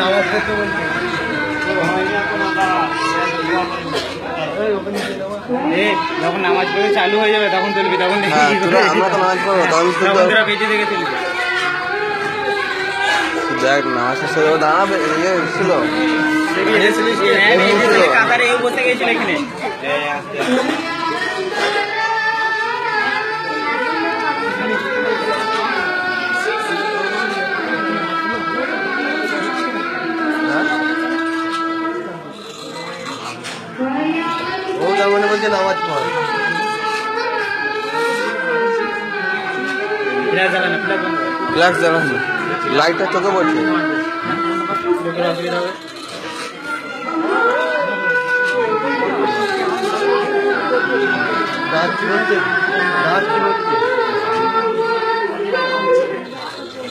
নামাজ পড়তে বলছি যখন নামাজ পড়ে চালু হয়ে যাবে তখন তুলবি, তখন বেঁচে দেখে তুলবি। দেখ নামাজ শেষ হয়ে দাঁড়াবে ইয়ে ছিল কাতারে বসে গেছিল এখানে। ও তার মনে বলছে নামাজ পড়। ফ্ল্যাশ জ্বালানো, লাইটটা চোখে পড়ছে। দাঁত কি হচ্ছে?